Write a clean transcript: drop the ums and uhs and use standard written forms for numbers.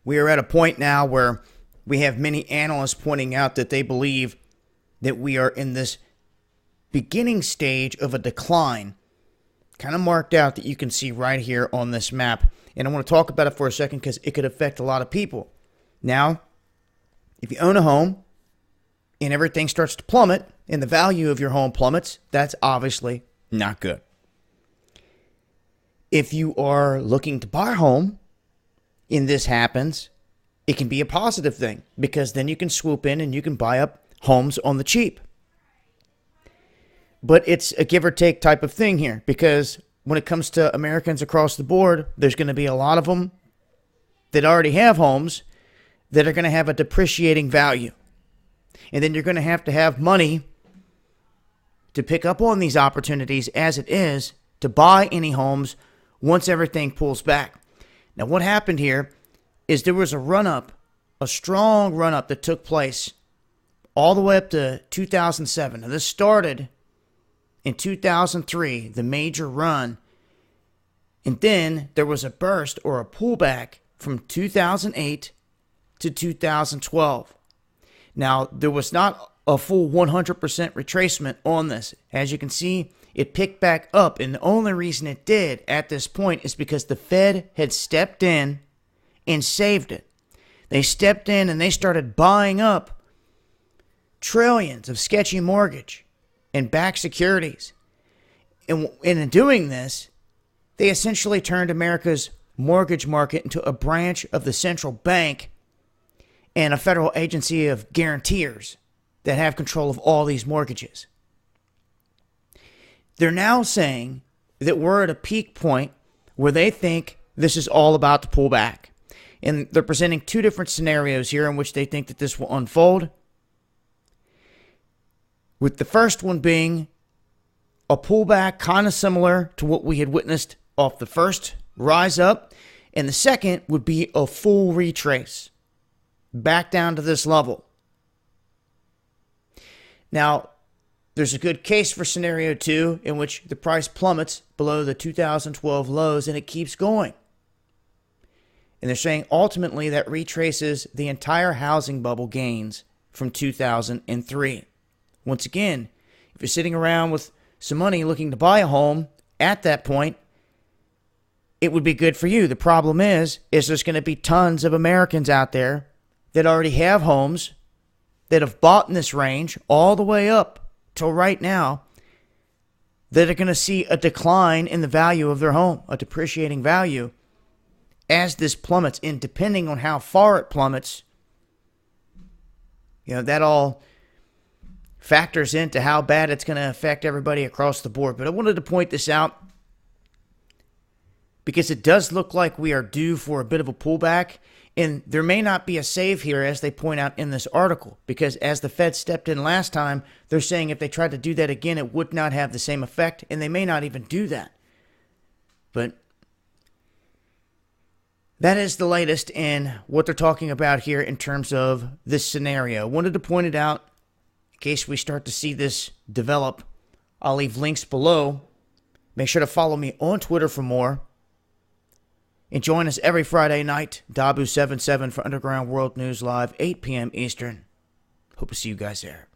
We are at a point now where we have many analysts pointing out that they believe that we are in this beginning stage of a decline, kind of marked out that you can see right here on this map. And I want to talk about it for a second because it could affect a lot of people. Now, if you own a home and everything starts to plummet and the value of your home plummets, that's obviously not good. If you are looking to buy a home and this happens, it can be a positive thing because then you can swoop in and you can buy up homes on the cheap. But it's a give or take type of thing here because when it comes to Americans across the board, there's going to be a lot of them that already have homes that are going to have a depreciating value. And then you're going to have money to pick up on these opportunities as it is to buy any homes once everything pulls back. Now, what happened here is there was a run-up, a strong run-up that took place all the way up to 2007. Now, this started in 2003, the major run, and then there was a burst or a pullback from 2008 to 2012. Now, there was not a full 100% retracement on this. As you can see, it picked back up, and the only reason it did at this point is because the Fed had stepped in and saved it. They stepped in and they started buying up trillions of sketchy mortgage and backed securities. And in doing this, they essentially turned America's mortgage market into a branch of the central bank and a federal agency of guarantors that have control of all these mortgages. They're now saying that we're at a peak point where they think this is all about to pull back. And they're presenting two different scenarios here in which they think that this will unfold. With the first one being a pullback kind of similar to what we had witnessed off the first rise up. And the second would be a full retrace back down to this level. Now, there's a good case for scenario 2 in which the price plummets below the 2012 lows and it keeps going. And they're saying ultimately that retraces the entire housing bubble gains from 2003. Once again, if you're sitting around with some money looking to buy a home at that point, it would be good for you. The problem is there's going to be tons of Americans out there that already have homes that have bought in this range all the way up till right now that are going to see a decline in the value of their home, a depreciating value as this plummets. And depending on how far it plummets, that all factors into how bad it's going to affect everybody across the board. But I wanted to point this out because it does look like we are due for a bit of a pullback. And there may not be a save here, as they point out in this article, because as the Fed stepped in last time, they're saying if they tried to do that again, it would not have the same effect, and they may not even do that. But that is the latest in what they're talking about here in terms of this scenario. I wanted to point it out in case we start to see this develop. I'll leave links below. Make sure to follow me on Twitter for more. And join us every Friday night, Dabu77 for Underground World News Live, 8 p.m. Eastern. Hope to see you guys there.